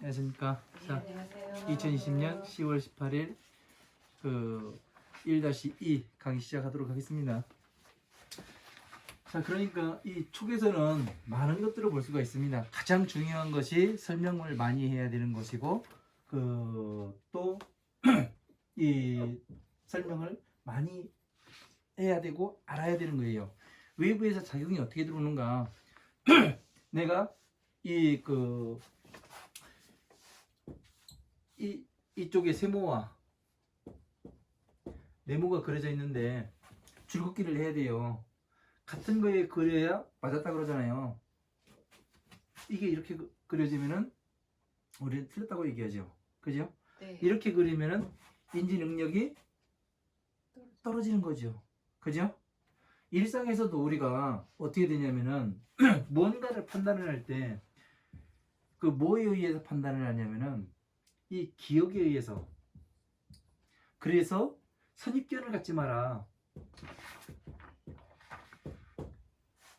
안녕하십니까. 자, 안녕하세요. 2020년 10월 18일 그 1-2 강의 시작하도록 하겠습니다. 자, 그러니까 이 촉에서는 많은 것들을 볼 수가 있습니다. 가장 중요한 것이 설명을 많이 해야 되는 것이고, 또 이 설명을 많이 해야 되고 알아야 되는 거예요. 외부에서 작용이 어떻게 들어오는가? 내가 이쪽에 세모와 네모가 그려져 있는데 줄긋기를 해야 돼요. 같은 거에 그려야 맞았다 그러잖아요. 이게 이렇게 그려지면은 우리는 틀렸다고 얘기하죠. 그죠? 네. 이렇게 그리면은 인지 능력이 떨어지는 거죠. 그죠? 일상에서도 우리가 어떻게 되냐면은 뭔가를 판단을 할 때 그 뭐에 의해서 판단을 하냐면은 이 기억에 의해서. 그래서 선입견을 갖지 마라.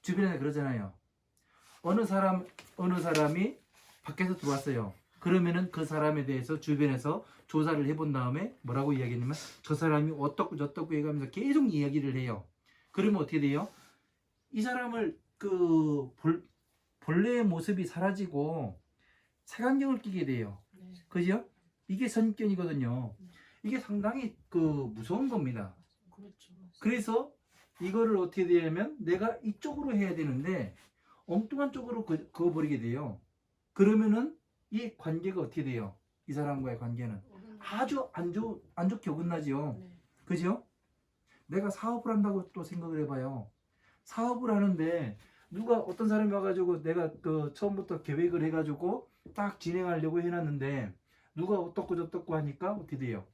주변에 그러잖아요. 어느 사람이 밖에서 들어왔어요. 그러면은 그 사람에 대해서 주변에서 조사를 해본 다음에 뭐라고 이야기했냐면 저 사람이 어떻고 저떻고 해가면서 계속 이야기를 해요. 그러면 어떻게 돼요? 이 사람을 본래의 모습이 사라지고 색안경을 끼게 돼요. 네. 그죠? 이게 선입견이거든요. 이게 상당히 무서운 겁니다. 그렇죠. 그래서 이거를 어떻게 되냐면 내가 이쪽으로 해야 되는데 엉뚱한 쪽으로 그어버리게 돼요. 그러면은 이 관계가 어떻게 돼요? 이 사람과의 관계는 아주 안 좋게 어긋나죠. 네. 그죠? 내가 사업을 한다고 또 생각을 해봐요. 사업을 하는데 누가 어떤 사람이 와가지고 내가 처음부터 계획을 해가지고 딱 진행하려고 해놨는데 누가 어떻고 저떻고 하니까 어떻게 돼요?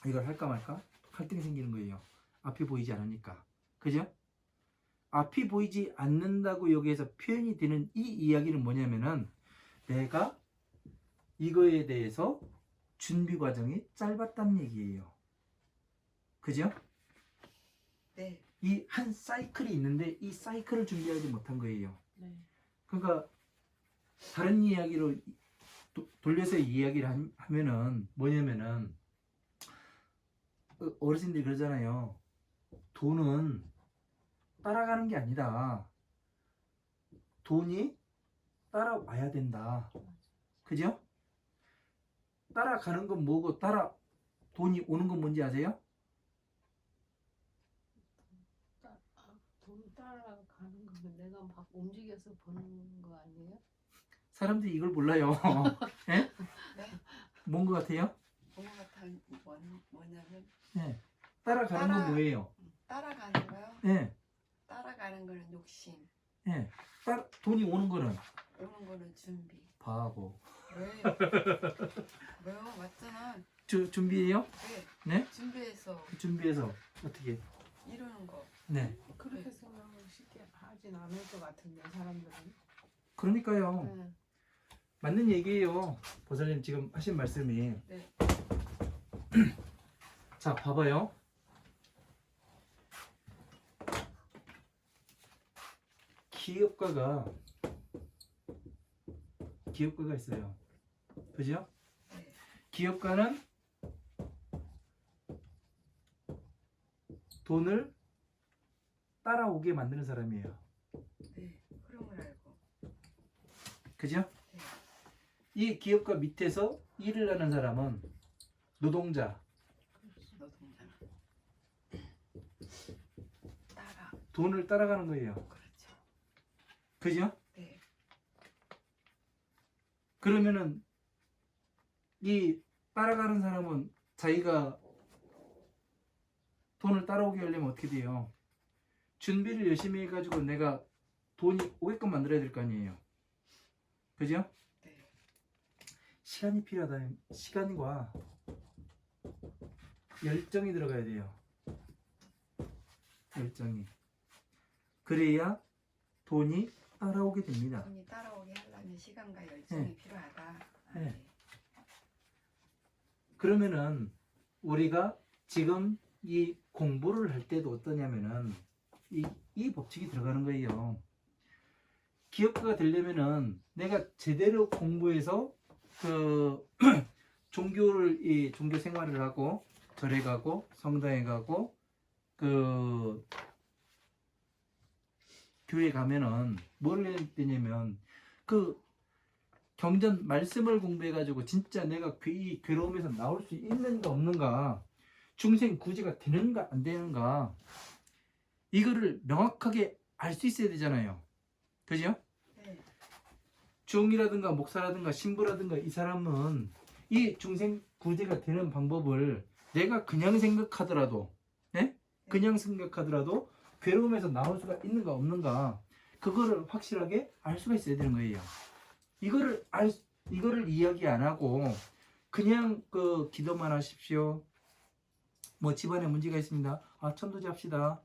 이걸 할까 말까? 갈등이 생기는 거예요. 앞이 보이지 않으니까. 그죠? 앞이 보이지 않는다고 여기에서 표현이 되는 이 이야기는 뭐냐면은 내가 이거에 대해서 준비 과정이 짧았다는 얘기예요. 그죠? 네. 이 한 사이클이 있는데 이 사이클을 준비하지 못한 거예요. 네. 그러니까 다른 이야기로 돌려서 이야기를 하면은 뭐냐면은 어르신들이 그러잖아요. 돈은 따라가는 게 아니다. 돈이 따라와야 된다. 그죠? 따라가는 건 뭐고 돈이 오는 건 뭔지 아세요? 돈 따라가는 거면 내가 막 움직여서 버는 거 아니에요? 사람들이 이걸 몰라요. 예? 네. 뭔 것 같아요? 뭐가 같은 뭐냐면 예. 따라가는 건 뭐예요? 따라가는 거요. 예. 따라가는 거는 욕심. 예. 돈이 오는 거는 오는 거는 준비. 바보. 왜요? 왜요? 맞잖아. 준비해요? 네. 네? 준비해서 어떻게? 이루는 거. 네. 그렇게 생각을 쉽게 하진 않을 것 같은데 사람들은. 그러니까요. 네. 맞는 얘기예요. 보살님 지금 하신 말씀이. 네. 자, 봐봐요. 기업가가 있어요. 그죠? 네. 기업가는 돈을 따라오게 만드는 사람이에요. 네. 흐름을 알고. 그죠? 네. 이 기업가 밑에서 일을 하는 사람은 노동자, 노동자는 따라. 돈을 따라가는 거예요. 그렇죠. 그죠? 네. 그러면은 이 따라가는 사람은 자기가 돈을 따라오게 하려면 어떻게 돼요? 준비를 열심히 해가지고 내가 돈이 오게끔 만들어야 될 거 아니에요. 그죠? 네. 시간이 필요하다. 시간과 열정이 들어가야 돼요. 열정이. 그래야 돈이 따라오게 됩니다. 돈이 따라오게 하려면 시간과 열정이 네. 필요하다. 아, 네. 네. 그러면은 우리가 지금 이 공부를 할 때도 어떠냐면은 이 법칙이 들어가는 거예요. 기업가가 되려면은 내가 제대로 공부해서 그 종교 생활을 하고 절에 가고 성당에 가고 그 교회 가면은 뭘 해야 되냐면 그 경전 말씀을 공부해가지고 진짜 내가 이 괴로움에서 나올 수 있는가 없는가, 중생 구제가 되는가 안 되는가, 이거를 명확하게 알 수 있어야 되잖아요. 그죠? 네. 중이라든가 목사라든가 신부라든가 이 사람은 이 중생 구제가 되는 방법을 내가 그냥 생각하더라도, 네? 그냥 생각하더라도 괴로움에서 나올 수가 있는가 없는가, 그거를 확실하게 알 수가 있어야 되는 거예요. 이거를 이야기 안 하고 그냥 그 기도만 하십시오. 뭐 집안에 문제가 있습니다. 아, 천도제 합시다.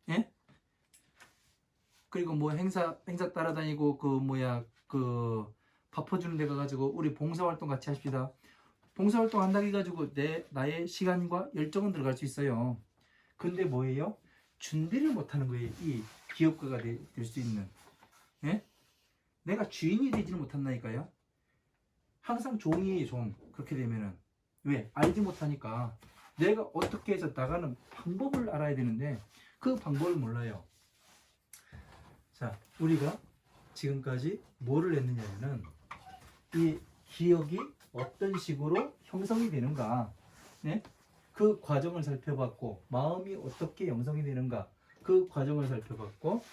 예? 그리고 뭐 행사 따라다니고 그 밥 퍼주는 데 가가지고 우리 봉사활동 같이 합시다. 봉사활동 한다고 해가지고 나의 시간과 열정은 들어갈 수 있어요. 근데 뭐예요? 준비를 못하는 거예요. 이 기업가가 될 수 있는. 예? 내가 주인이 되지는 못한다니까요. 항상 종이에요, 종. 그렇게 되면은. 왜? 알지 못하니까. 내가 어떻게 해서 나가는 방법을 알아야 되는데 그 방법을 몰라요. 자, 우리가 지금까지 뭐를 했느냐면은 이 기억이 어떤 식으로 형성이 되는가, 네? 그 과정을 살펴봤고, 마음이 어떻게 형성이 되는가, 그 과정을 살펴봤고,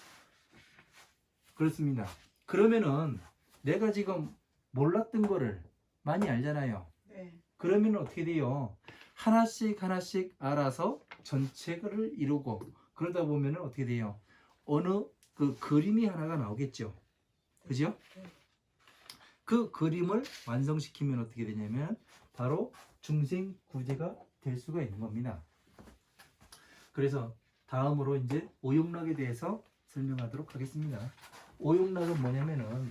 그렇습니다. 그러면은 내가 지금 몰랐던 거를 많이 알잖아요. 네. 그러면 어떻게 돼요? 하나씩 알아서 전체를 이루고, 그러다 보면은 어떻게 돼요? 어느 그 그림이 하나가 나오겠죠. 그죠? 네. 그 그림을 완성시키면 어떻게 되냐면 바로 중생 구제가 될 수가 있는 겁니다. 그래서 다음으로 이제 오용락에 대해서 설명하도록 하겠습니다. 오용락은 뭐냐면은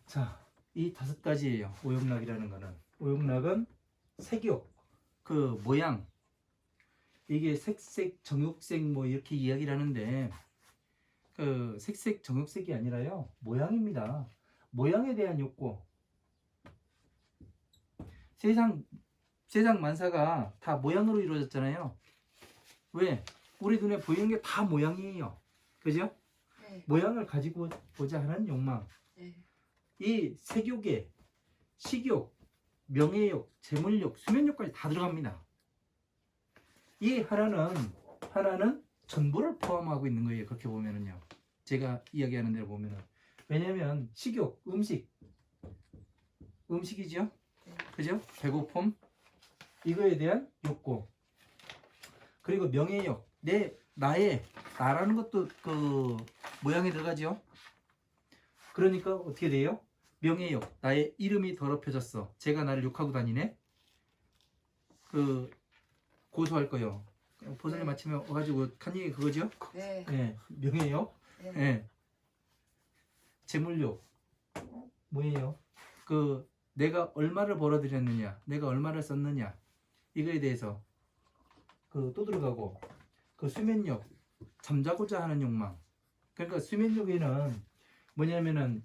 자, 이 5가지예요. 오용락이라는 거는. 오용락은 색욕, 그 모양, 이게 색색, 정욕색 뭐 이렇게 이야기를 하는데 그 색색, 정욕색이 아니라요. 모양입니다. 모양에 대한 욕구. 세상 만사가 다 모양으로 이루어졌잖아요. 왜? 우리 눈에 보이는 게 다 모양이에요. 그죠? 네. 모양을 가지고 보자 하는 욕망. 네. 이 색욕에 식욕, 명예욕, 재물욕, 수면욕까지 다 들어갑니다. 이 하나는 전부를 포함하고 있는 거예요. 그렇게 보면은요. 제가 이야기하는 대로 보면은. 왜냐면 식욕, 음식이죠. 그죠? 배고픔, 이거에 대한 욕구. 그리고 명예욕, 나라는 것도 그 모양에 들어가죠. 그러니까 어떻게 돼요? 명예욕, 나의 이름이 더럽혀졌어. 제가 나를 욕하고 다니네. 그 고소할 거요. 보선에 맞추면 와가지고 한 얘기 그거죠? 네. 네, 명예욕. 네. 네. 재물욕 뭐예요? 그 내가 얼마를 벌어들였느냐, 내가 얼마를 썼느냐, 이거에 대해서 그 또 들어가고, 그 수면욕, 잠자고자 하는 욕망. 그러니까 수면욕에는 뭐냐면은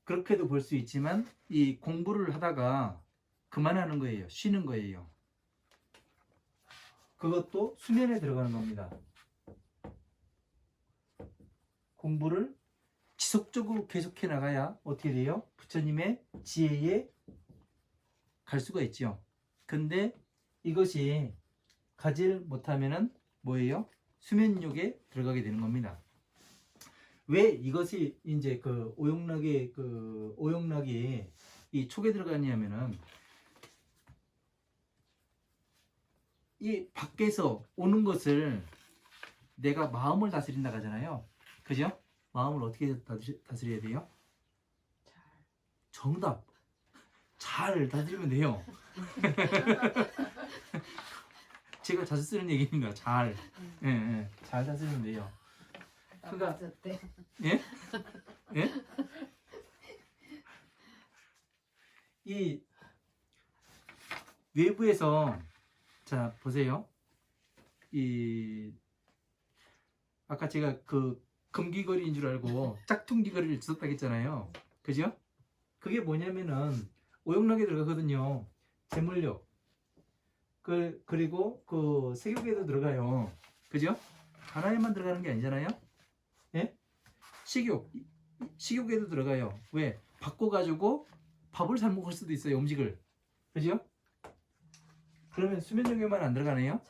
그렇게도 볼 수 있지만 이 공부를 하다가 그만하는 거예요. 쉬는 거예요. 그것도 수면에 들어가는 겁니다. 공부를 지속적으로 계속해 나가야 어떻게 돼요? 부처님의 지혜에 갈 수가 있죠. 근데 이것이 가지를 못하면은 뭐예요? 수면욕에 들어가게 되는 겁니다. 왜 이것이 이제 그 오용락이 이 촉에 들어가냐면은 이 밖에서 오는 것을 내가 마음을 다스린다고 하잖아요. 그죠? 마음을 어떻게 다스려야 돼요? 정답. 잘 다스리면 돼요. 제가 자주 쓰는 얘기입니다. 잘. 예, 예. 잘 다스리면 돼요. 그러니까- 맞았대. 예? 예? 이 외부에서 자 보세요. 이 아까 제가 그 금귀걸이인 줄 알고 짝퉁귀걸이를 썼다고 했잖아요. 그죠? 그게 뭐냐면은 오용락에 들어가거든요. 재물력. 그리고 그 색욕에도 들어가요. 그죠? 하나에만 들어가는 게 아니잖아요. 예? 식욕에도 들어가요. 왜? 바꿔가지고 밥을 잘 먹을 수도 있어요. 음식을. 그죠? 그러면 수면력에만 안 들어가네요.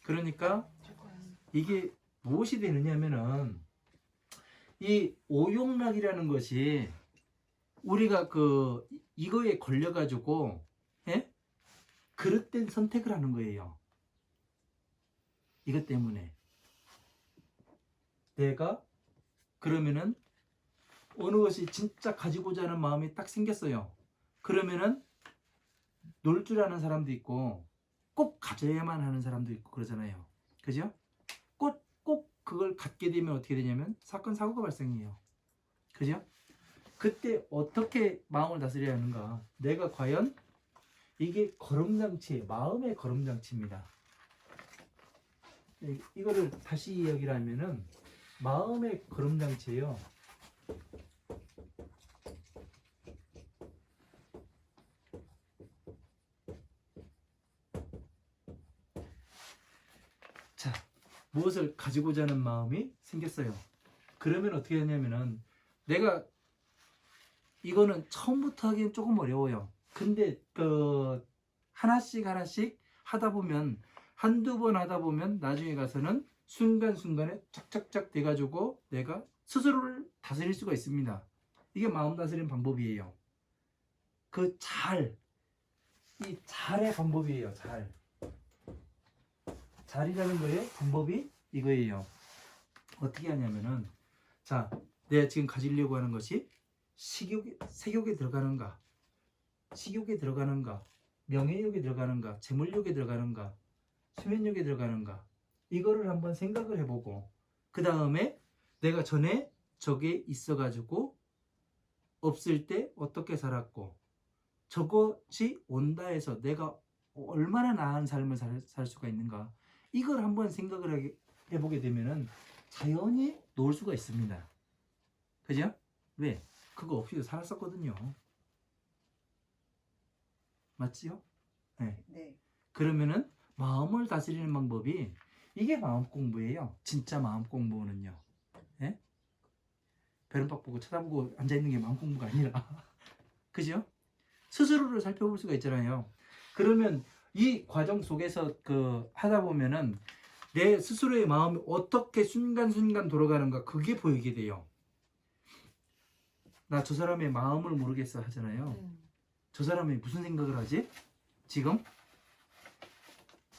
그러니까 이게 무엇이 되느냐면은 이 오용락이라는 것이 우리가 그 이거에 걸려가지고 예? 그릇된 선택을 하는 거예요. 이것 때문에 내가 그러면은 어느 것이 진짜 가지고자 하는 마음이 딱 생겼어요. 그러면은 놀 줄 아는 사람도 있고 꼭 가져야만 하는 사람도 있고 그러잖아요. 그죠? 꼭 그걸 갖게 되면 어떻게 되냐면 사건 사고가 발생해요. 그죠? 그때 어떻게 마음을 다스려야 하는가? 내가 과연 이게 걸음장치, 마음의 걸음장치입니다. 이거를 다시 이야기를 하면은 마음의 걸음장치예요. 자, 무엇을 가지고자 하는 마음이 생겼어요. 그러면 어떻게 되냐면은 내가 이거는 처음부터 하기엔 조금 어려워요. 근데 그 하나씩 하다 보면 한두 번 하다 보면 나중에 가서는 순간순간에 착착착 돼가지고 내가 스스로를 다스릴 수가 있습니다. 이게 마음 다스리는 방법이에요. 그 이 잘의 방법이에요. 잘이라는 거의 방법이 이거예요. 어떻게 하냐면은 자, 내가 지금 가지려고 하는 것이 색욕에 들어가는가, 식욕에 들어가는가, 명예욕에 들어가는가, 재물욕에 들어가는가, 수면욕에 들어가는가, 이거를 한번 생각을 해보고 그 다음에 내가 전에 저게 있어가지고 없을 때 어떻게 살았고 저것이 온다 해서 내가 얼마나 나은 삶을 살 수가 있는가, 이걸 한번 생각을 해보게 되면은 자연히 놓을 수가 있습니다. 그죠? 왜? 그거 없이도 살았었거든요. 맞지요? 네. 네. 그러면은 마음을 다스리는 방법이 이게 마음 공부예요. 진짜 마음 공부는요. 예? 베른박 보고 쳐다보고 앉아있는 게 마음 공부가 아니라 그죠? 스스로를 살펴볼 수가 있잖아요. 그러면 이 과정 속에서 하다 보면은 내 스스로의 마음이 어떻게 순간순간 돌아가는가 그게 보이게 돼요. 나 저 사람의 마음을 모르겠어 하잖아요. 저 사람이 무슨 생각을 하지? 지금?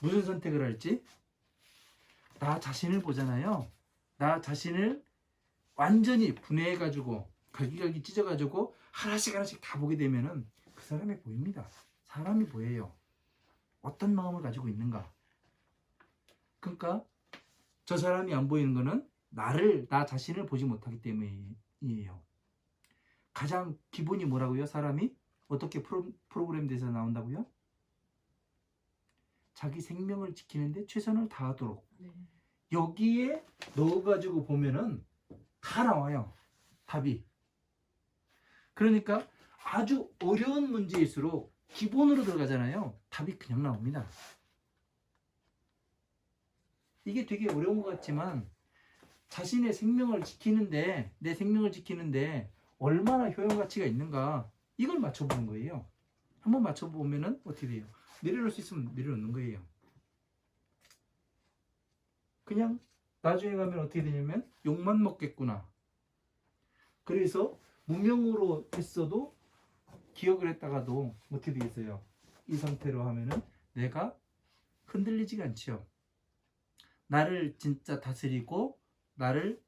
무슨 선택을 할지? 나 자신을 보잖아요. 나 자신을 완전히 분해해가지고 갈기갈기 찢어가지고 하나씩 다 보게 되면은 그 사람이 보입니다. 사람이 보여요. 어떤 마음을 가지고 있는가. 그러니까 저 사람이 안 보이는 거는 나 자신을 보지 못하기 때문이에요. 가장 기본이 뭐라고요? 사람이 어떻게 프로그램돼서 나온다고요? 자기 생명을 지키는데 최선을 다하도록. 네. 여기에 넣어가지고 보면은 다 나와요. 답이. 그러니까 아주 어려운 문제일수록 기본으로 들어가잖아요. 답이 그냥 나옵니다. 이게 되게 어려운 것 같지만 자신의 생명을 지키는데, 내 생명을 지키는데 얼마나 효용 가치가 있는가, 이걸 맞춰보는 거예요. 한번 맞춰보면은 어떻게 돼요? 내려놓을 수 있으면 내려놓는 거예요. 그냥 나중에 가면 어떻게 되냐면 욕만 먹겠구나. 그래서 무명으로 했어도 기억을 했다가도 어떻게 되겠어요? 이 상태로 하면은 내가 흔들리지가 않죠. 나를 진짜 다스리고 나를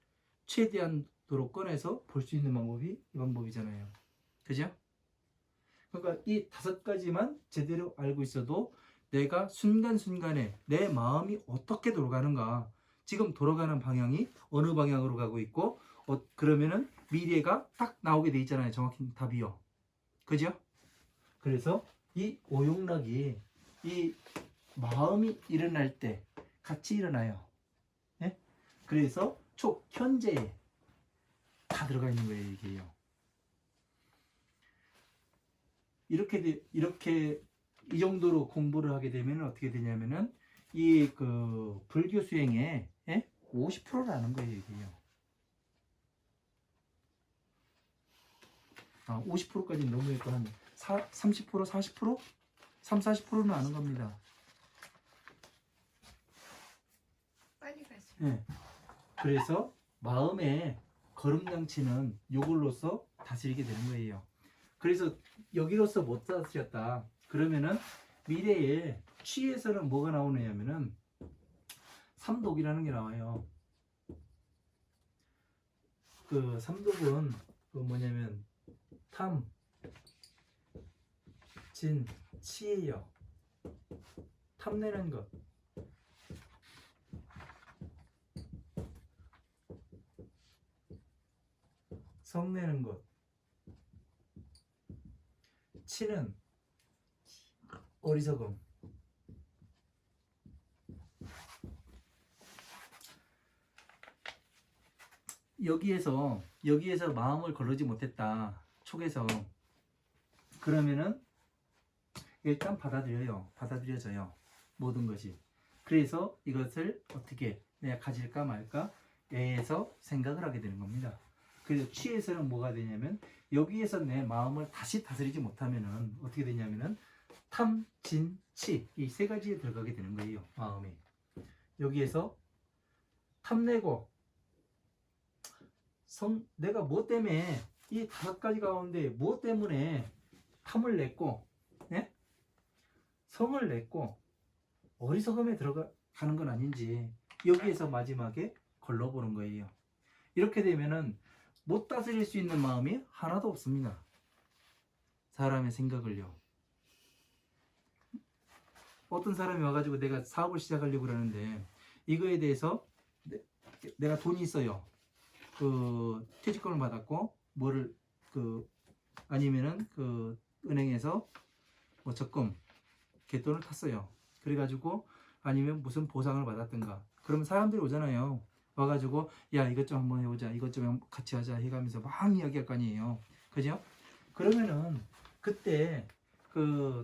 최대한도로 꺼내서 볼 수 있는 방법이 이 방법이잖아요. 그죠? 그러니까 이 5가지만 제대로 알고 있어도 내가 순간순간에 내 마음이 어떻게 돌아가는가, 지금 돌아가는 방향이 어느 방향으로 가고 있고, 그러면은 미래가 딱 나오게 돼 있잖아요. 정확히 답이요. 그죠? 그래서 이 오용락이 이 마음이 일어날 때 같이 일어나요. 예? 그래서 현재에 다 들어가 있는 거예요, 이게요. 이렇게 이 정도로 공부를 하게 되면 어떻게 되냐면은 이 그 불교 수행의 50%라는 거예요, 이게요. 50%까지는 너무 했고 한 30%, 40%? 3, 40%는 아는 겁니다. 빨리 가시. 예. 그래서 마음의 걸음장치는 요걸로서 다스리게 되는 거예요. 그래서 여기로서 못 다스렸다. 그러면은 미래에 취에서는 뭐가 나오느냐면은 삼독이라는 게 나와요. 그 삼독은 그 뭐냐면 탐, 진, 치예요. 탐내는 것. 성내는 것. 치는 어리석음. 여기에서 마음을 거르지 못했다. 촉에서. 그러면은 일단 받아들여져요. 모든 것이. 그래서 이것을 어떻게 내가 가질까 말까 에서 생각을 하게 되는 겁니다. 그래서 취에서는 뭐가 되냐면 여기에서 내 마음을 다시 다스리지 못하면은 어떻게 되냐면은 탐, 진, 치 이 3가지에 들어가게 되는 거예요. 마음이. 여기에서 탐내고 내가 뭐 때문에 이 5가지 가운데 뭐 때문에 탐을 냈고, 네? 성을 냈고 어리석음에 들어가는 건 아닌지 여기에서 마지막에 걸러보는 거예요. 이렇게 되면은 못 다스릴 수 있는 마음이 하나도 없습니다. 사람의 생각을요. 어떤 사람이 와가지고 내가 사업을 시작하려고 그러는데 이거에 대해서 내가 돈이 있어요. 그 퇴직금을 받았고 아니면은 그 은행에서 뭐 적금 갯돈을 탔어요. 그래가지고 아니면 무슨 보상을 받았던가. 그러면 사람들이 오잖아요. 와가지고 야 이것 좀 한번 해보자, 이것 좀 같이 하자 해가면서 막 이야기할 거 아니에요. 그죠? 그러면은 그때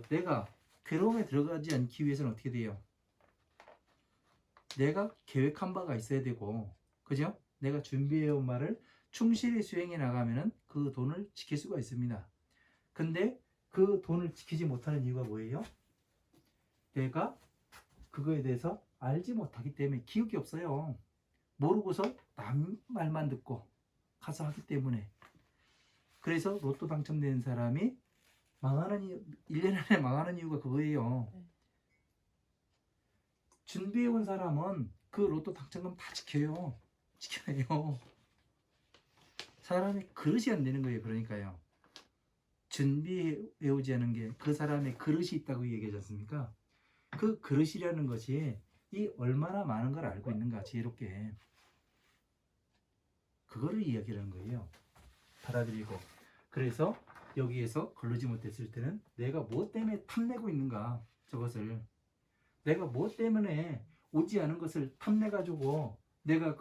내가 괴로움에 들어가지 않기 위해서는 어떻게 돼요? 내가 계획한 바가 있어야 되고, 그죠? 내가 준비해온 말을 충실히 수행해 나가면은 그 돈을 지킬 수가 있습니다. 근데 그 돈을 지키지 못하는 이유가 뭐예요? 내가 그거에 대해서 알지 못하기 때문에, 기억이 없어요. 모르고서 남 말만 듣고 가서 하기 때문에. 그래서 로또 당첨된 사람이 망하는 이유, 1년 안에 망하는 이유가 그거예요. 준비해온 사람은 그 로또 당첨금 다 지켜요. 지켜요. 사람이 그릇이 안 되는 거예요. 그러니까요. 준비해오지 않은 게 그 사람의 그릇이 있다고 얘기하지 않습니까? 그 그릇이라는 것이 이 얼마나 많은 걸 알고 있는가, 지혜롭게. 그거를 이야기하는 거예요. 받아들이고. 그래서 여기에서 걸르지 못했을 때는 내가 뭐 때문에 탐내고 있는가, 저것을. 내가 뭐 때문에 오지 않은 것을 탐내가지고 내가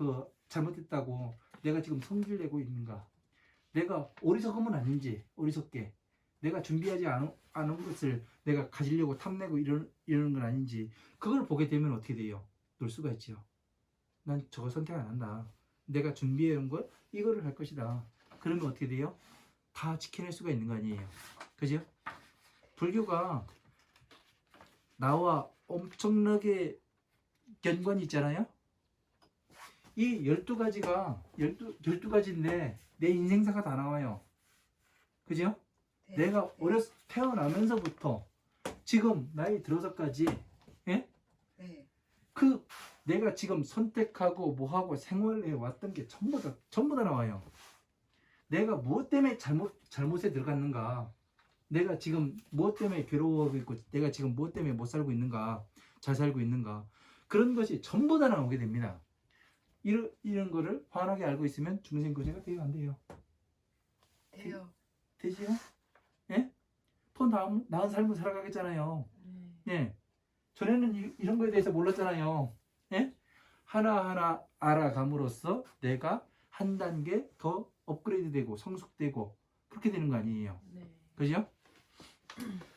잘못했다고 내가 지금 성질 내고 있는가. 내가 어리석으면 아닌지, 어리석게 내가 준비하지 않은 것을 내가 가지려고 탐내고 이러는 건 아닌지, 그걸 보게 되면 어떻게 돼요? 놀 수가 있죠. 난 저거 선택 안 한다. 내가 준비해온 걸 이거를 할 것이다. 그러면 어떻게 돼요? 다 지켜낼 수가 있는 거 아니에요. 그죠? 불교가 나와 엄청나게 연관이 있잖아요. 이 12가지인데 내 인생사가 다 나와요. 그죠? 네. 내가 태어나면서부터 지금 나이 들어서까지, 예? 네. 그 내가 지금 선택하고 뭐하고 생활해 왔던 게 전부 다 나와요. 내가 무엇 때문에 잘못에 들어갔는가, 내가 지금 무엇 때문에 괴로워하고 있고, 내가 지금 무엇 때문에 못 살고 있는가, 잘 살고 있는가, 그런 것이 전부 다 나오게 됩니다. 이런 거를 환하게 알고 있으면 중생구제가 돼요, 안 돼요? 돼요. 되지요? 예? 더 나은 삶을 살아가겠잖아요. 예. 전에는 이런 거에 대해서 몰랐잖아요. 예? 하나하나 알아감으로써 내가 한 단계 더 업그레이드 되고 성숙되고 그렇게 되는 거 아니에요. 네. 그죠?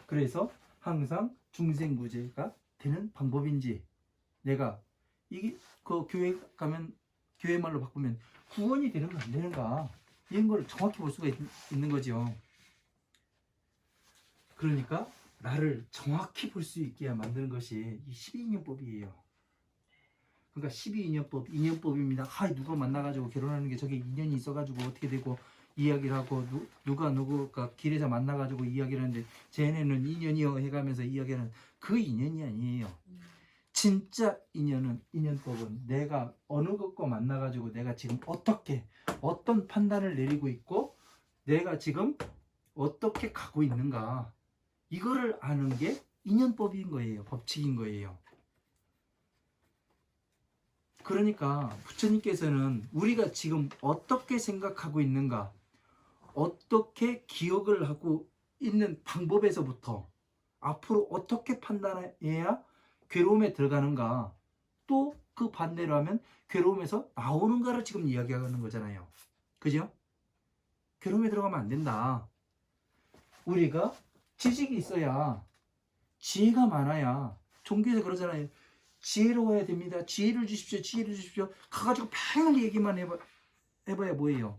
그래서 항상 중생구제가 되는 방법인지, 내가 이게 그 교회 가면 교회 말로 바꾸면 구원이 되는가 안 되는가, 이런 걸 정확히 볼 수가 있는 거죠. 그러니까 나를 정확히 볼 수 있게 만드는 것이 이 12인연법이에요. 그러니까 12인연법, 인연법입니다. 누가 만나가지고 결혼하는 게 저게 인연이 있어가지고 어떻게 되고 이야기를 하고, 누가 길에서 만나가지고 이야기를 하는데 쟤네는 인연이요 해가면서 이야기하는 그 인연이 아니에요. 진짜 인연은, 인연법은 내가 어느 것과 만나가지고 내가 지금 어떤 판단을 내리고 있고 내가 지금 어떻게 가고 있는가, 이거를 아는 게 인연법인 거예요. 법칙인 거예요. 그러니까 부처님께서는 우리가 지금 어떻게 생각하고 있는가, 어떻게 기억을 하고 있는 방법에서부터 앞으로 어떻게 판단해야 괴로움에 들어가는가, 또 그 반대로 하면 괴로움에서 나오는가를 지금 이야기하는 거잖아요. 그죠? 괴로움에 들어가면 안 된다. 우리가 지식이 있어야, 지혜가 많아야, 종교에서 그러잖아요. 지혜로워야 됩니다. 지혜를 주십시오. 지혜를 주십시오. 가가지고 평생 얘기만 해봐야 뭐예요?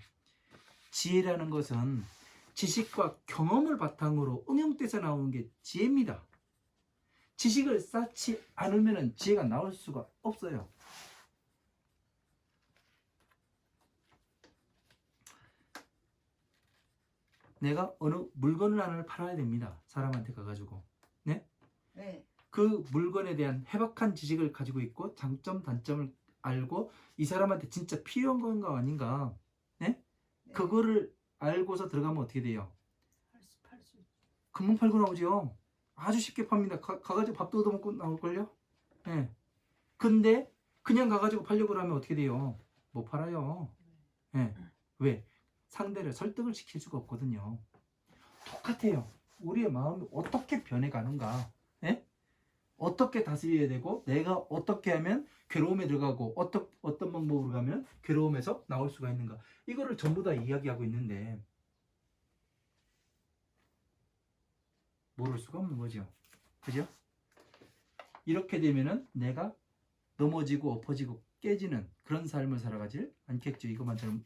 지혜라는 것은 지식과 경험을 바탕으로 응용돼서 나오는 게 지혜입니다. 지식을 쌓지 않으면 지혜가 나올 수가 없어요. 내가 어느 물건을 하나를 팔아야 됩니다. 사람한테 가가지고. 네? 네. 그 물건에 대한 해박한 지식을 가지고 있고 장점, 단점을 알고 이 사람한테 진짜 필요한 건가 아닌가, 네? 네. 그거를 알고서 들어가면 어떻게 돼요? 팔 수 있죠. 금방 팔고 나오죠. 아주 쉽게 팝니다. 가가지고 밥도 얻어먹고 나올걸요? 네. 근데 그냥 가가지고 팔려고 하면 어떻게 돼요? 못 팔아요. 네. 왜? 상대를 설득을 시킬 수가 없거든요. 똑같아요. 우리의 마음이 어떻게 변해가는가, 예? 어떻게 다스려야 되고, 내가 어떻게 하면 괴로움에 들어가고, 어떤 방법으로 가면 괴로움에서 나올 수가 있는가, 이거를 전부 다 이야기하고 있는데 모를 수가 없는 거죠. 그죠? 이렇게 되면은 내가 넘어지고 엎어지고 깨지는 그런 삶을 살아가질 않겠죠. 이것만처럼.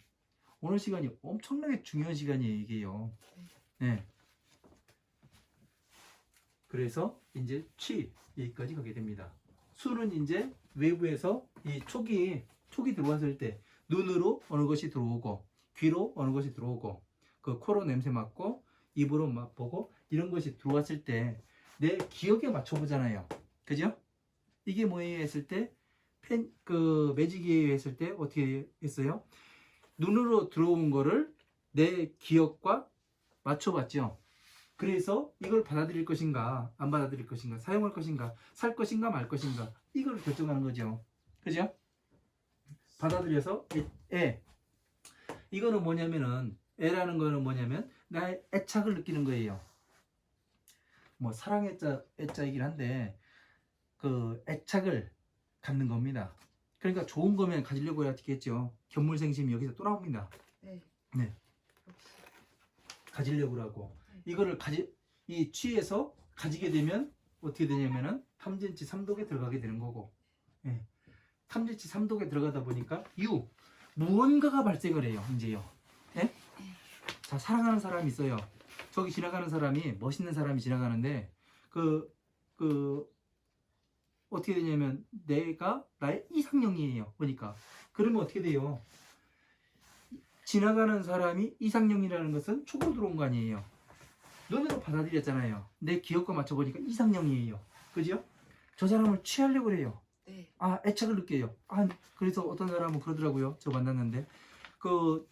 오늘 시간이 엄청나게 중요한 시간이에요, 이게요. 네. 그래서 이제 취, 여기까지 가게 됩니다. 수는 이제 외부에서 이 촉이 들어왔을 때 눈으로 어느 것이 들어오고, 귀로 어느 것이 들어오고, 그 코로 냄새 맡고, 입으로 맛보고, 이런 것이 들어왔을 때 내 기억에 맞춰보잖아요. 그죠? 이게 뭐예요 했을 때, 매직이에요 했을 때 어떻게 했어요? 눈으로 들어온 거를 내 기억과 맞춰봤죠. 그래서 이걸 받아들일 것인가 안 받아들일 것인가, 사용할 것인가, 살 것인가 말 것인가, 이걸 결정하는 거죠. 그죠? 받아들여서 이거는 뭐냐면은, 애라는 거는 뭐냐면 나의 애착을 느끼는 거예요. 뭐 사랑 애자이긴 한데 그 애착을 갖는 겁니다. 그러니까 좋은 거면 가지려고 하겠죠. 견물생심이 여기서 또 나옵니다. 네. 네. 가지려고 하고, 이거를 이 취에서 가지게 되면 어떻게 되냐면은 탐진치 삼독에 들어가게 되는 거고, 예. 탐진치 삼독에 들어가다 보니까 무언가가 발생을 해요. 이제요. 예? 자, 사랑하는 사람이 있어요. 저기 지나가는 사람이, 멋있는 사람이 지나가는데 어떻게 되냐면 내가 나의 이상형이에요. 보니까. 그러면 어떻게 돼요? 지나가는 사람이 이상형이라는 것은 촉으로 들어온 거 아니에요. 눈으로 받아들였잖아요. 내 기억과 맞춰보니까 이상형이에요. 그죠? 저 사람을 취하려고 그래요. 네. 애착을 느껴요. 그래서 어떤 사람은 그러더라고요. 저 만났는데 그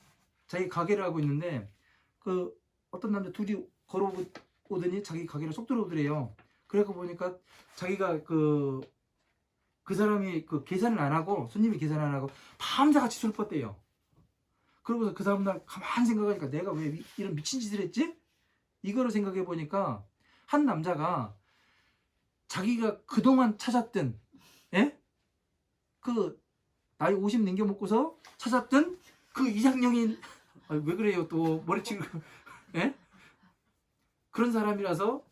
자기 가게를 하고 있는데 그 어떤 남자 둘이 걸어오더니 자기 가게를 쏙 들어오더래요. 그래서 보니까 자기가 그 사람이 그 계산을 안 하고 손님이 계산을 안 하고 밤새 같이 술 뻗대요. 그러고서 그 다음날 가만히 생각하니까 내가 왜 이런 미친 짓을 했지? 이거를 생각해 보니까 한 남자가 자기가 그동안 찾았던 그 나이 50 남겨 먹고서 찾았던 그 이상형인 왜 그래요 또 머리치고 그런 사람이라서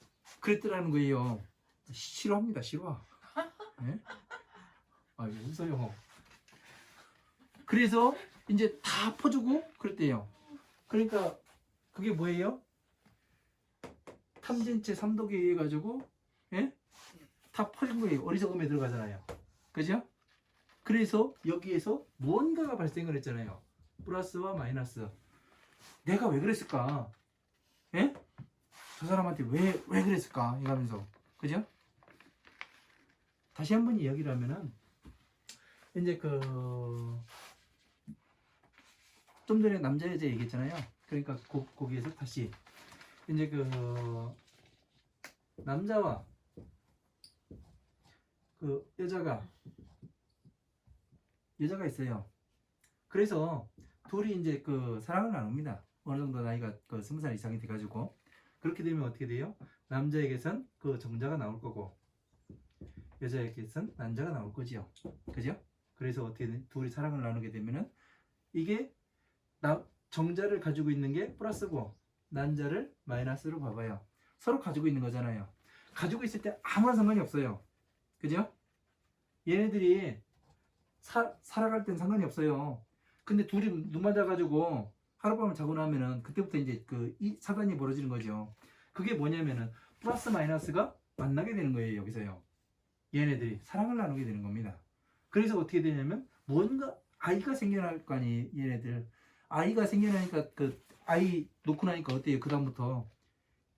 그랬더라는 거예요. 싫어합니다. 싫어. 왜 웃어요. 그래서 이제 다 퍼주고 그랬대요. 그러니까 그게 뭐예요? 탐진체 삼독에 의해 가지고 다 퍼진 거예요. 어리석음에 들어가잖아요. 그죠? 그래서 여기에서 뭔가가 발생을 했잖아요. 플러스와 마이너스. 내가 왜 그랬을까? 저 사람한테 왜 그랬을까? 이러면서. 그죠? 다시 한번 이야기를 하면은 이제 좀 전에 남자 여자 얘기했잖아요. 그러니까 거기에서 다시 이제 남자와 여자가 있어요. 그래서 둘이 이제 사랑을 나눕니다. 어느 정도 나이가 20살 이상이 돼가지고 그렇게 되면 어떻게 돼요? 남자에게선 정자가 나올 거고 여자에게선 난자가 나올 거지요. 그죠? 그래서 어떻게 둘이 사랑을 나누게 되면은 이게 정자를 가지고 있는 게 플러스고 난자를 마이너스로 봐봐요. 서로 가지고 있는 거잖아요. 가지고 있을 때 아무런 상관이 없어요. 그죠? 얘네들이 살아갈 땐 상관이 없어요. 근데 둘이 눈 맞아가지고 하룻밤을 자고 나면은 그때부터 이제 이 사단이 벌어지는 거죠. 그게 뭐냐면은 플러스 마이너스가 만나게 되는 거예요. 여기서요. 얘네들이 사랑을 나누게 되는 겁니다. 그래서 어떻게 되냐면 뭔가 아이가 생겨날 거 아니에요. 얘네들 아이가 생겨나니까 아이 놓고 나니까 어때요? 그 다음부터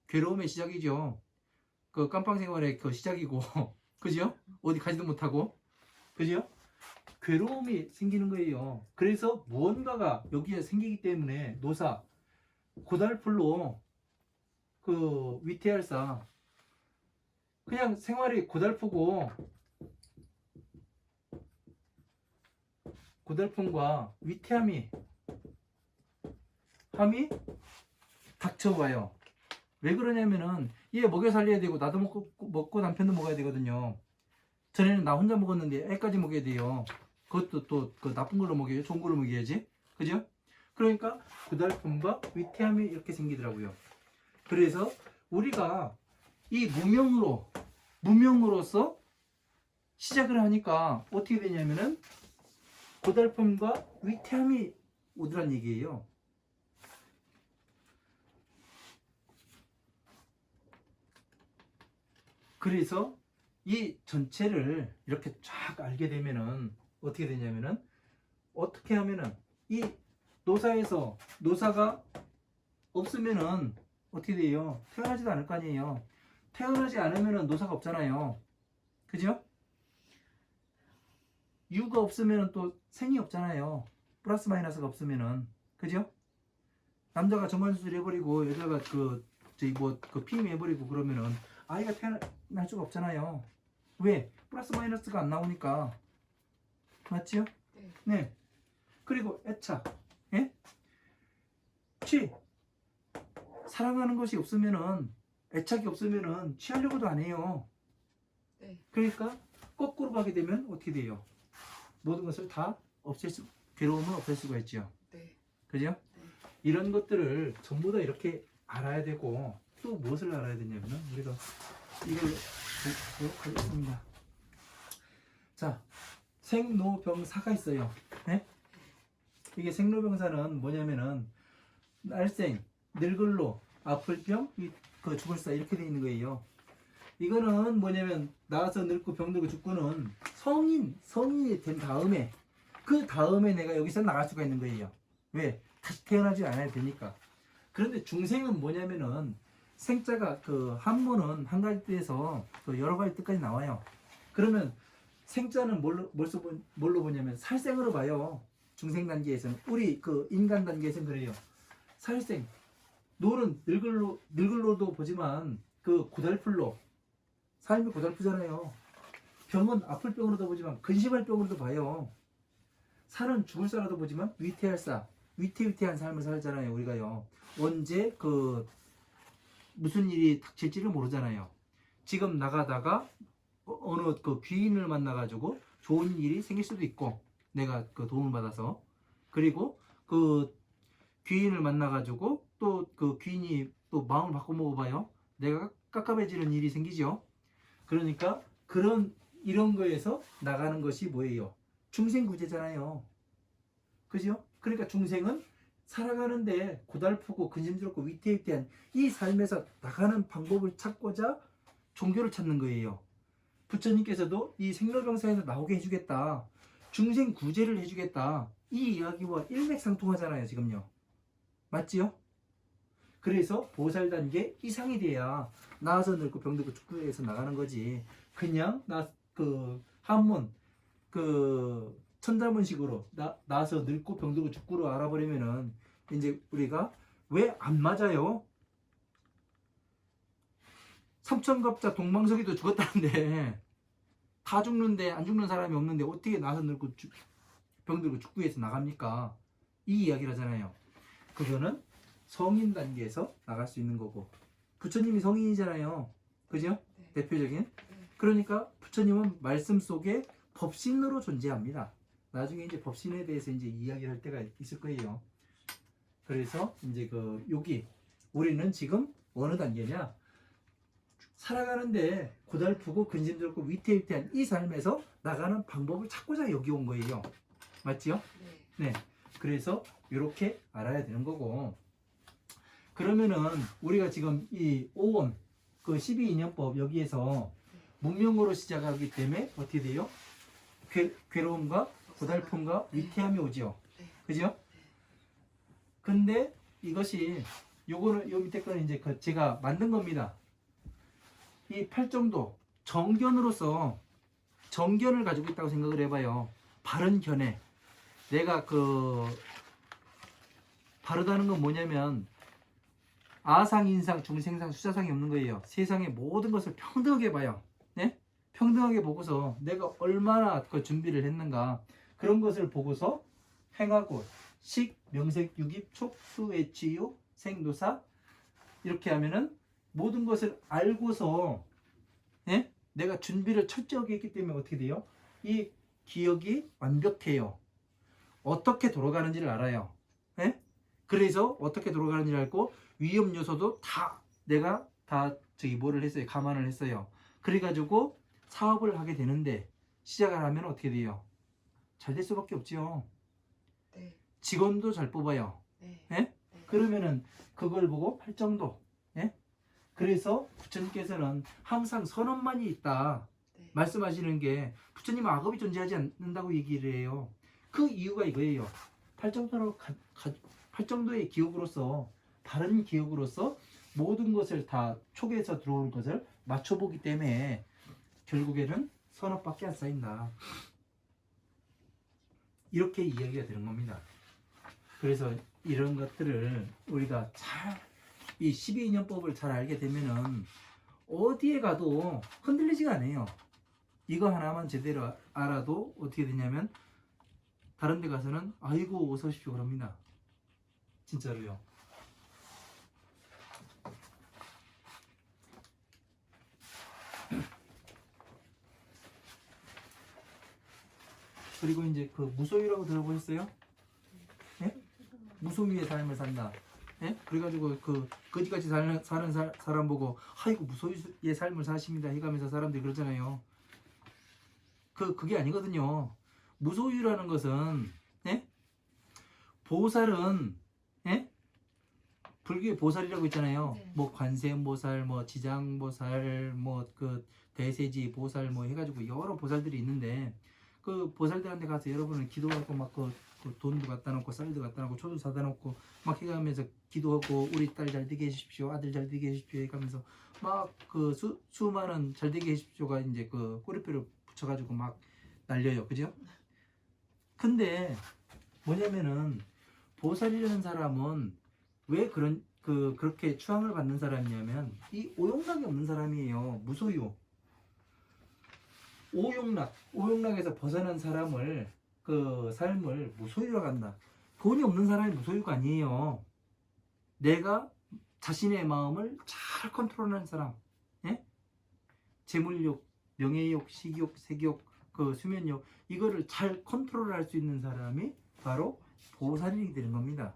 괴로움의 시작이죠. 깜빵 생활의 시작이고 그죠? 어디 가지도 못하고 그죠? 괴로움이 생기는 거예요. 그래서 무언가가 여기에 생기기 때문에 노사 고달플로 위태할사 그냥 생활이 고달프고 고달픔과 위태함이 닥쳐와요. 왜 그러냐면은 얘 먹여 살려야 되고 나도 먹고 남편도 먹어야 되거든요. 전에는 나 혼자 먹었는데 애까지 먹여야 돼요. 그것도 또 나쁜 걸로 먹여요. 좋은 걸로 먹여야지. 그죠? 그러니까 고달픔과 위태함이 이렇게 생기더라고요. 그래서 우리가 이 무명으로서 시작을 하니까 어떻게 되냐면은 고달픔과 위태함이 오더란 얘기예요. 그래서 이 전체를 이렇게 쫙 알게 되면은 어떻게 되냐면은 어떻게 하면은 이 노사가 없으면은 어떻게 돼요? 태어나지도 않을 거 아니에요. 태어나지 않으면은 노사가 없잖아요. 그죠? 유가 없으면은 또 생이 없잖아요. 플러스 마이너스가 없으면은 그죠? 남자가 정관수술 해버리고 여자가 피임해버리고 그러면은 아이가 태어날 수가 없잖아요. 왜? 플러스 마이너스가 안 나오니까. 맞지요? 네. 네. 그리고 애착. 사랑하는 것이 없으면은 애착이 없으면은 취하려고도 안 해요. 네. 그러니까 거꾸로 가게 되면 어떻게 돼요? 모든 것을 다 괴로움을 없앨 수가 있죠. 네. 그죠? 네. 이런 것들을 전부 다 이렇게 알아야 되고 또 무엇을 알아야 되냐면 우리가 이걸 보도록 하겠습니다. 자, 생로병사가 있어요. 네? 이게 생로병사는 뭐냐면은 날생, 늙을로, 아플병, 죽을사 이렇게 돼 있는 거예요. 이거는 뭐냐면 나와서 늙고 병들고 죽고는 성인이 된 다음에 그 다음에 내가 여기서 나갈 수가 있는 거예요. 왜? 다시 태어나지 않아야 되니까. 그런데 중생은 뭐냐면은 생자가 한문은 한 가지 뜻에서 여러 가지 뜻까지 나와요. 그러면 생자는 뭘로 보냐면 살생으로 봐요. 중생 단계에서는. 우리 그 인간 단계에서는 그래요. 살생. 노는 늙을로도 보지만 그 고달플로. 삶이 고달프잖아요. 병은 아플 병으로도 보지만 근심할 병으로도 봐요. 살은 죽을 살아도 보지만 위태위태한 삶을 살잖아요. 우리가요. 언제 그 무슨 일이 닥칠지를 모르잖아요. 지금 나가다가 어느 그 귀인을 만나가지고 좋은 일이 생길 수도 있고, 내가 그 도움을 받아서, 그리고 그 귀인을 만나가지고 또 그 귀인이 또 마음을 바꿔 먹어봐요. 내가 깝깝해지는 일이 생기죠. 그러니까 이런 거에서 나가는 것이 뭐예요? 중생구제잖아요. 그죠? 그러니까 중생은 살아가는데 고달프고 근심스럽고 위태위태한 이 삶에서 나가는 방법을 찾고자 종교를 찾는 거예요. 부처님께서도 이 생로병사에서 나오게 해주겠다, 중생구제를 해주겠다, 이 이야기와 일맥상통하잖아요. 지금요. 맞지요? 그래서 보살 단계 이상이 돼야 나아서 늙고 병들고 죽고에서 나가는 거지. 그냥 한문 천자문식으로 나서 늙고 병들고 죽고로 알아버리면은 이제 우리가 왜 안 맞아요? 삼천갑자 동방석이도 죽었다는데, 다 죽는데 안 죽는 사람이 없는데 어떻게 나서 늙고 병들고 죽고에서 나갑니까? 이 이야기를 하잖아요. 그거는 성인 단계에서 나갈 수 있는 거고, 부처님이 성인이잖아요. 그죠? 네. 대표적인. 그러니까 부처님은 말씀 속에 법신으로 존재합니다. 나중에 이제 법신에 대해서 이제 이야기를 할 때가 있을 거예요. 그래서 이제 여기 우리는 지금 어느 단계냐? 살아가는데 고달프고 근심스럽고 위태위태한 이 삶에서 나가는 방법을 찾고자 여기 온 거예요. 맞지요? 네. 네. 그래서 이렇게 알아야 되는 거고, 그러면은 우리가 지금 이 5원 그 12인연법 여기에서 문명으로 시작하기 때문에 어떻게 돼요? 괴로움과 고달픔과 위태함이 오죠. 네. 그죠? 근데 이것이 요거는 요 밑에 거는 이제 제가 만든 겁니다. 이 팔정도 정견으로서 정견을 가지고 있다고 생각을 해봐요. 바른 견해. 내가 바르다는 건 뭐냐면 아상, 인상, 중생상, 수자상이 없는 거예요. 세상의 모든 것을 평등하게 봐요. 네? 평등하게 보고서 내가 얼마나 그 준비를 했는가, 그런 것을 보고서 행하고, 식, 명색, 유깁, 촉, 수, 애취유, 생도사, 이렇게 하면은 모든 것을 알고서, 예? 내가 준비를 철저하게 했기 때문에 어떻게 돼요? 이 기억이 완벽해요. 어떻게 돌아가는지를 알아요. 예? 그래서 어떻게 돌아가는지를 알고 위험 요소도 내가 뭐를 했어요. 감안을 했어요. 그래가지고 사업을 하게 되는데, 시작을 하면 어떻게 돼요? 잘 될 수밖에 없죠. 네. 직원도 잘 뽑아요. 네. 예? 네. 그러면은 그걸 보고 팔정도. 예? 그래서 부처님께서는 항상 선언만이 있다 네. 말씀하시는 게, 부처님은 악업이 존재하지 않는다고 얘기를 해요. 그 이유가 이거예요. 팔정도의 기억으로서, 바른 기억으로서 모든 것을 다 촉에서 들어오는 것을 맞춰보기 때문에 결국에는 선업밖에 안 쌓인다. 이렇게 이야기가 되는 겁니다. 그래서 이런 것들을 우리가 이 12인연법을 잘 알게 되면은 어디에 가도 흔들리지가 않아요. 이거 하나만 제대로 알아도 어떻게 되냐면 다른 데 가서는 아이고 어서 오십시오 그럽니다. 진짜로요. 그리고 이제 무소유라고 들어보셨어요? 예? 무소유의 삶을 산다. 예? 그래가지고 거지같이 사는 사람 보고 아이고 무소유의 삶을 사십니다 해가면서 사람들이 그러잖아요. 그게 아니거든요. 무소유라는 것은, 예? 보살은, 예? 불교의 보살이라고 있잖아요. 네. 뭐 관세음보살, 뭐 지장보살, 뭐 대세지 보살 뭐 해가지고 여러 보살들이 있는데, 그 보살들한테 가서 여러분은 기도하고 막 돈도 갖다 놓고 쌀도 갖다 놓고 초도 사다 놓고 막 해가면서 기도하고 우리 딸 잘 되게 해주십시오, 아들 잘 되게 해주십시오 해가면서 막 수많은 잘 되게 해주십시오가 이제 꼬리뼈를 붙여가지고 막 날려요. 그죠? 근데 뭐냐면은 보살이라는 사람은 왜 그렇게 추앙을 받는 사람이냐면 이 오용락이 없는 사람이에요. 무소유. 오용락에서 벗어난 사람을 그 삶을 무소유라고 한다. 돈이 없는 사람이 무소유가 아니에요. 내가 자신의 마음을 잘 컨트롤하는 사람, 예? 재물욕, 명예욕, 식욕, 색욕, 그 수면욕 이거를 잘 컨트롤할 수 있는 사람이 바로 보살이 되는 겁니다.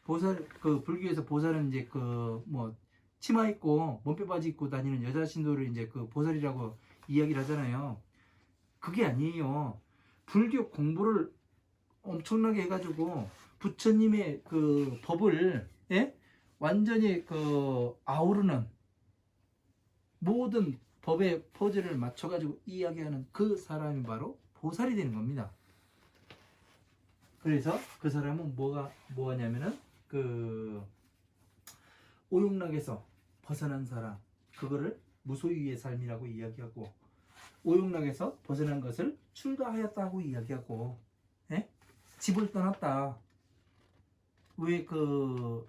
보살 그 불교에서 보살은 이제 그 뭐 치마 입고 몸빼 바지 입고 다니는 여자 신도를 이제 그 보살이라고 이야기를 하잖아요. 그게 아니에요. 불교 공부를 엄청나게 해가지고 부처님의 그 법을 예? 완전히 그 아우르는 모든 법의 퍼즐을 맞춰가지고 이야기하는 그 사람이 바로 보살이 되는 겁니다. 그래서 그 사람은 뭐냐면은 그 오용락에서 벗어난 사람, 그거를 무소유의 삶이라고 이야기하고 오용락에서 벗어난 것을 출가하였다고 이야기하고 예? 집을 떠났다. 왜 그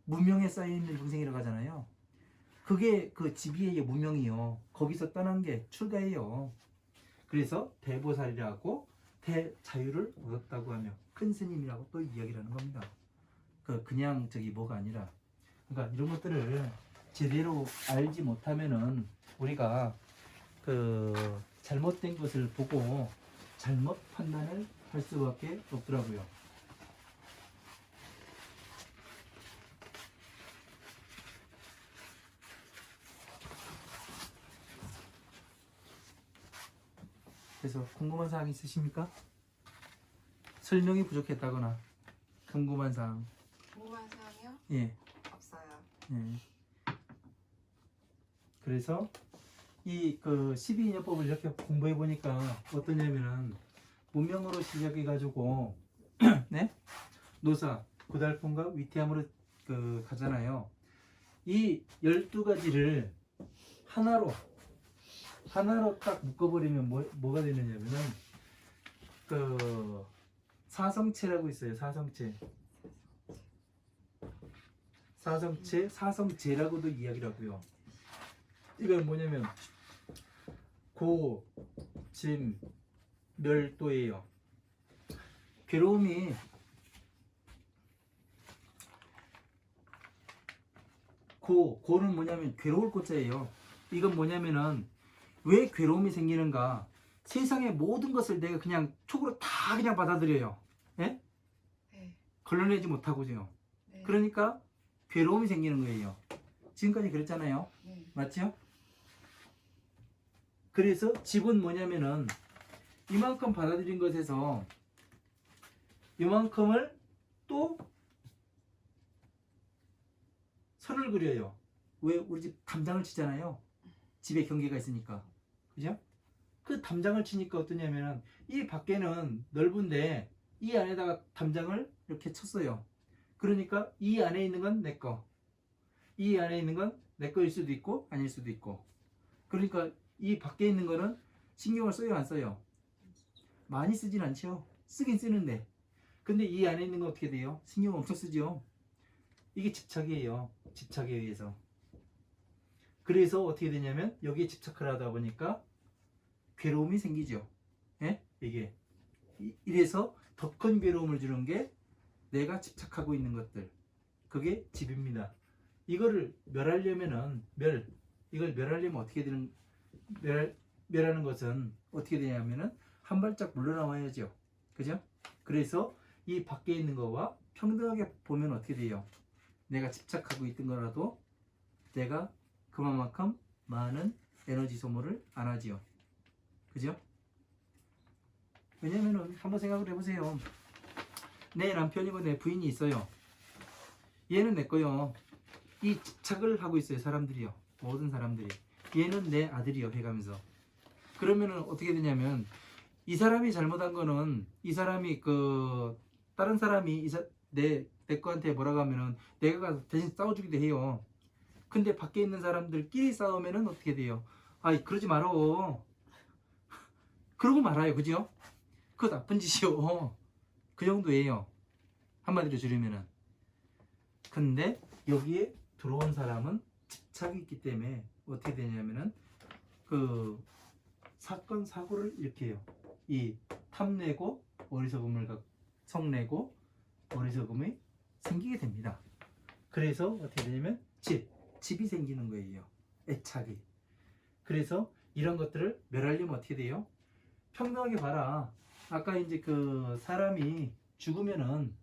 문명에 쌓여있는 중생이라고 하잖아요. 그게 그 집이에요. 문명이요. 거기서 떠난 게 출가예요. 그래서 대보살이라고 대자유를 얻었다고 하며 큰 스님이라고 또 이야기를 하는 겁니다. 그냥 저기 뭐가 아니라 그러니까 이런 것들을 제대로 알지 못하면은 우리가 그 잘못된 것을 보고 잘못 판단을 할 수밖에 없더라고요. 그래서 궁금한 사항 있으십니까? 설명이 부족했다거나 궁금한 사항. 궁금한 사항이요? 예. 없어요. 예. 그래서 이 그 12인연법을 이렇게 공부해 보니까 어떠냐면은 문명으로 시작해 가지고 네? 노사, 고달픔과 위태함으로 그 가잖아요. 이 12가지를 하나로 딱 묶어버리면 뭐가 되느냐면은 그 사성체라고 있어요. 사성체라고도 이야기를 하고요. 이건 뭐냐면 고, 짐, 멸도예요. 괴로움이 고는 뭐냐면 괴로울 고자예요. 이건 뭐냐면은 왜 괴로움이 생기는가? 세상의 모든 것을 내가 그냥 촉으로 다 그냥 받아들여요. 예? 네. 걸러내지 못하고요. 네. 그러니까 괴로움이 생기는 거예요. 지금까지 그랬잖아요. 네. 맞죠? 그래서 집은 뭐냐면은 이만큼 받아들인 것에서 이만큼을 또 선을 그려요. 왜? 우리 집 담장을 치잖아요. 집에 경계가 있으니까. 그죠? 그 담장을 치니까 어떠냐면은 이 밖에는 넓은데 이 안에다가 담장을 이렇게 쳤어요. 그러니까 이 안에 있는 건 내 거. 이 안에 있는 건 내 거일 수도 있고 아닐 수도 있고. 그러니까 이 밖에 있는 거는 신경을 써요, 안 써요? 많이 쓰진 않죠. 쓰긴 쓰는데. 근데 이 안에 있는 건 어떻게 돼요? 신경 엄청 쓰죠. 이게 집착이에요. 집착에 의해서. 그래서 어떻게 되냐면 여기에 집착을 하다 보니까 괴로움이 생기죠. 예? 이게 이래서 더 큰 괴로움을 주는 게 내가 집착하고 있는 것들. 그게 집입니다. 이거를 멸하려면은 이걸 멸하려면 어떻게 되는 멸하는 것은 어떻게 되냐면은 한 발짝 물러나와야죠. 그죠? 그래서 이 밖에 있는 거와 평등하게 보면 어떻게 돼요? 내가 집착하고 있던 거라도 내가 그만큼 많은 에너지 소모를 안 하지요. 그죠? 왜냐면은 한번 생각을 해보세요. 내 남편이고 내 부인이 있어요. 얘는 내 거요. 이 집착을 하고 있어요. 사람들이요. 모든 사람들이. 얘는 내 아들이요. 해가면서. 그러면은 어떻게 되냐면 이 사람이 잘못한 거는 이 사람이 다른 사람이 내 거한테 뭐라고 하면은 내가 가서 대신 싸워주기도 해요. 근데 밖에 있는 사람들끼리 싸우면은 어떻게 돼요? 아이 그러지 말어. 그러고 말아요. 그죠? 그거 나쁜 짓이요. 그 정도예요. 한마디로 줄이면은. 근데 여기에 들어온 사람은 집착이 있기 때문에 어떻게 되냐면은 그 사건 사고를 이렇게 해요. 이 탐내고 성내고 어리석음이 생기게 됩니다. 그래서 어떻게 되냐면 집이 생기는 거예요. 애착이. 그래서 이런 것들을 멸하려면 어떻게 돼요? 평등하게 봐라. 아까 이제 그 사람이 죽으면은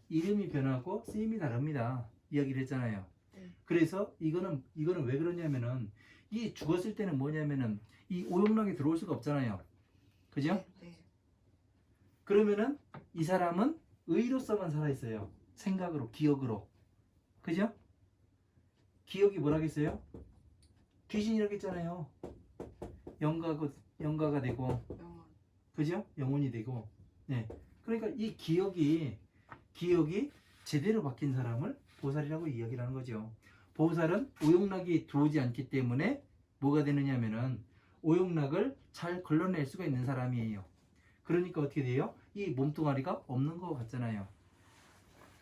이름이 변하고 쓰임이 다릅니다. 이야기를 했잖아요. 네. 그래서 이거는 왜 그러냐면은 이 죽었을 때는 뭐냐면은 이 오용락에 들어올 수가 없잖아요. 그죠? 네. 네. 그러면은 이 사람은 의로서만 살아 있어요. 생각으로, 기억으로. 그죠? 기억이 뭐라겠어요? 귀신이라고 했잖아요. 영가가 되고, 영원. 그죠? 영혼이 되고. 네. 그러니까 이 기억이 제대로 박힌 사람을 보살이라고 이야기를 하는 거죠. 보살은 오용락이 들어오지 않기 때문에 뭐가 되느냐면은 오용락을 잘 걸러낼 수가 있는 사람이에요. 그러니까 어떻게 돼요? 이 몸뚱아리가 없는 것 같잖아요.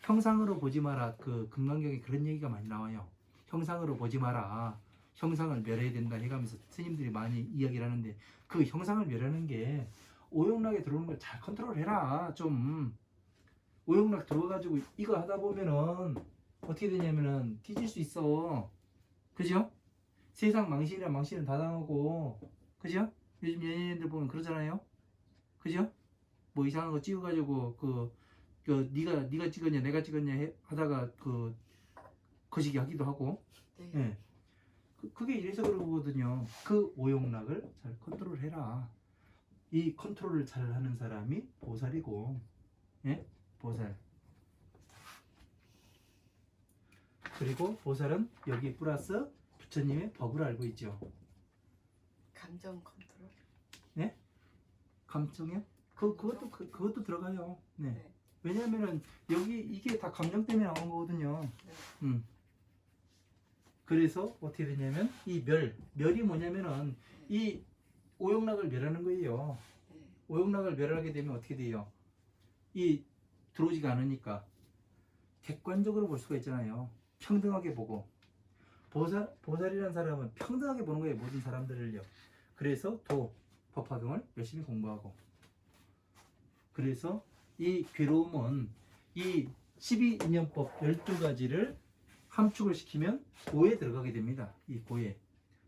형상으로 보지 마라. 그 금강경에 그런 얘기가 많이 나와요. 형상으로 보지 마라. 형상을 멸해야 된다 해가면서 스님들이 많이 이야기를 하는데 그 형상을 멸하는 게 오용락에 들어오는 걸 잘 컨트롤해라. 좀 오용락 들어가가지고 이거 하다 보면은 어떻게 되냐면은 뒤질 수 있어. 그죠? 세상 망신은 다 당하고, 그죠? 요즘 연예인들 보면 그러잖아요. 그죠? 뭐 이상한 거 찍어가지고 네가 찍었냐 내가 찍었냐 하다가 그 거시기 하기도 하고. 네. 예. 그게 이래서 그러거든요. 그 오용락을 잘 컨트롤해라. 이 컨트롤을 잘 하는 사람이 보살이고, 예? 보살. 그리고 보살은 여기 플러스 부처님의 법을 알고 있죠. 감정 컨트롤. 네? 감정이요? 그것도 들어가요. 네. 네. 왜냐면은 여기 이게 다 감정 때문에 나온 거거든요. 네. 그래서 어떻게 되냐면 이 멸이 뭐냐면은 이 오용락을 멸하는 거예요. 네. 오용락을 멸하게 되면 어떻게 돼요? 이 들어오지가 않으니까 객관적으로 볼 수가 있잖아요. 평등하게 보고 보살이라는 사람은 평등하게 보는 거예요. 모든 사람들을요. 그래서 법화경을 열심히 공부하고 그래서 이 괴로움은 이 12인연법 12가지를 함축을 시키면 고에 들어가게 됩니다. 이 고에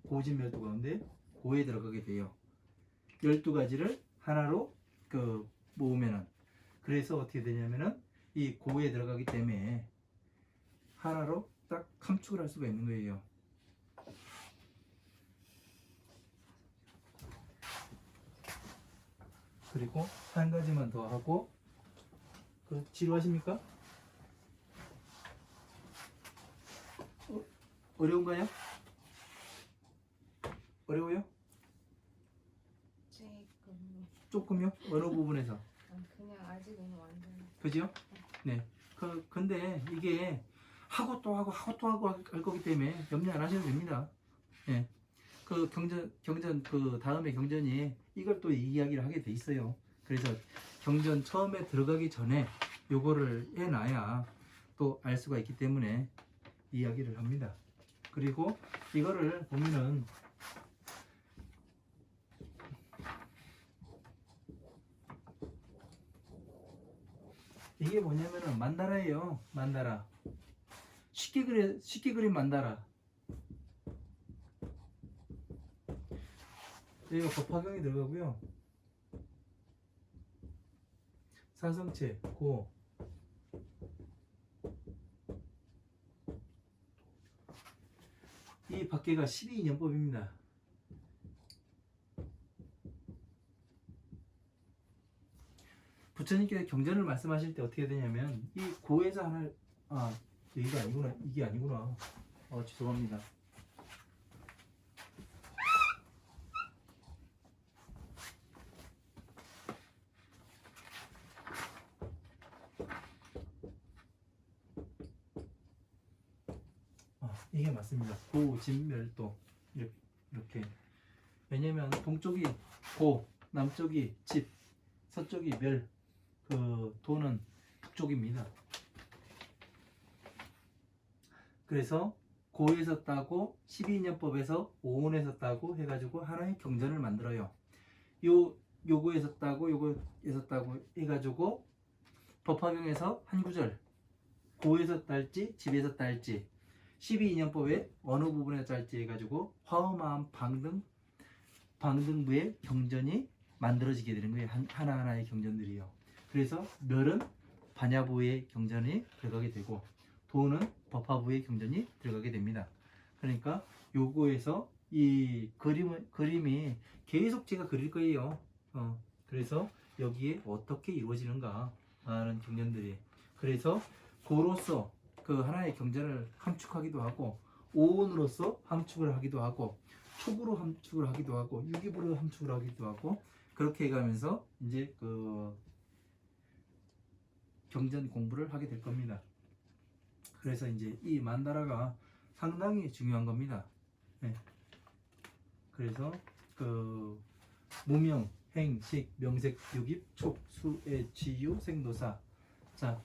고진멸도 가운데 고에 들어가게 돼요. 12가지를 하나로 모으면은 그래서 어떻게 되냐면은 이 고에 들어가기 때문에 하나로 딱 함축을 할 수가 있는 거예요. 그리고 한 가지만 더 하고 지루하십니까? 어려운가요? 어려워요? 조금요? 어느 부분에서? 그냥 아직은 완전. 그죠? 네. 근데 이게 하고 또 하고 할 거기 때문에 염려 안 하셔도 됩니다. 예. 그 경전 그 다음에 경전이 이걸 또 이야기를 하게 돼 있어요. 그래서 경전 처음에 들어가기 전에 요거를 해놔야 또 알 수가 있기 때문에 이야기를 합니다. 그리고 이거를 보면은 이게 뭐냐면은 만다라예요. 만다라. 쉽게 그린 만다라. 여기가 법화경이 들어가고요. 사성체, 고. 이 밖에가 12인연법입니다. 부처님께서 경전을 말씀하실 때 어떻게 되냐면 이 고에서 하나 여기가 아니구나. 이게 아니구나. 죄송합니다. 이게 맞습니다. 고진멸도 이렇게 왜냐면 동쪽이 고, 남쪽이 집, 서쪽이 멸, 그 도는 북쪽입니다. 그래서 고에서 따고 12인연법에서 오온에서 따고 해가지고 하나의 경전을 만들어요. 요거에서 따고 요거에서 따고 해가지고 법화경에서 한 구절, 고에서 딸지 집에서 딸지 12인연법의 어느 부분에서 딸지 해가지고 화엄하암 방등부의 경전이 만들어지게 되는 거예요. 하나하나의 경전들이요. 그래서 멸은 반야부의 경전이 들어가게 되고 도는 법화부의 경전이 들어가게 됩니다. 그러니까 요거에서 이 그림이 계속 제가 그릴 거예요. 그래서 여기에 어떻게 이루어지는가 하는 경전들이. 그래서 고로서 그 하나의 경전을 함축하기도 하고 오온으로서 함축을 하기도 하고 촉으로 함축을 하기도 하고 유기부로 함축을 하기도 하고 그렇게 해가면서 이제 그 경전 공부를 하게 될 겁니다. 그래서 이제 이 만다라가 상당히 중요한 겁니다. 네. 그래서 그 무명, 행, 식, 명색, 유깁, 촉, 수, 애, 지유, 생도사. 자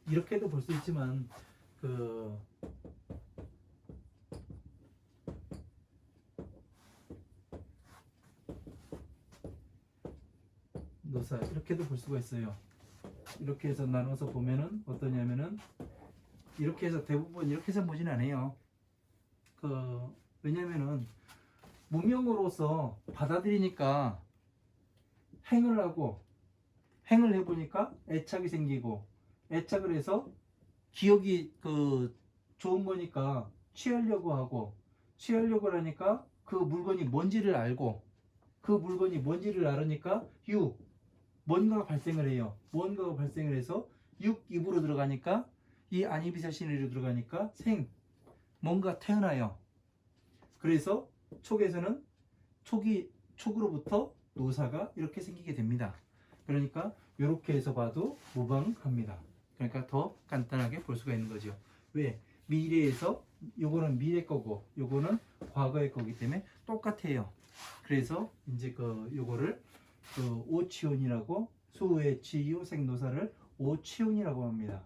이렇게도 볼 수 있지만 그 노사 이렇게도 볼 수가 있어요. 이렇게 해서 나눠서 보면은 어떠냐면은 이렇게 해서 대부분 이렇게 해서 보진 않아요. 왜냐면은 무명으로서 받아들이니까 행을 하고 행을 해보니까 애착이 생기고 애착을 해서 기억이 좋은 거니까 취하려고 하고 취하려고 하니까 그 물건이 뭔지를 알고 그 물건이 뭔지를 알으니까 뭔가가 발생을 해요. 뭔가가 발생을 해서 입으로 들어가니까 이 아니비사신으로 들어가니까 뭔가 태어나요. 그래서 촉에서는 촉으로부터 노사가 이렇게 생기게 됩니다. 그러니까 이렇게 해서 봐도 무방합니다. 그러니까 더 간단하게 볼 수가 있는 거죠. 왜? 미래에서 요거는 미래 거고 요거는 과거의 거기 때문에 똑같아요. 그래서 이제 요거를 오치온이라고 수의 치유 생노사를 오치온이라고 합니다.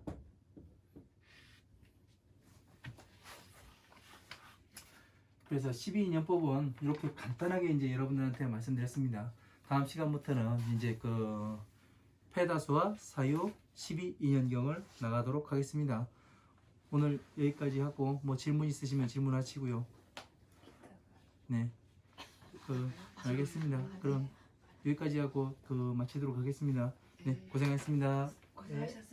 그래서 12인연법은 이렇게 간단하게 이제 여러분들한테 말씀드렸습니다. 다음 시간부터는 이제 페다수와 사유 12인연경을 나가도록 하겠습니다. 오늘 여기까지 하고 뭐 질문 있으시면 질문하시고요. 네, 알겠습니다. 그럼 여기까지 하고 마치도록 하겠습니다. 네, 고생하셨습니다. 고생하셨습니다.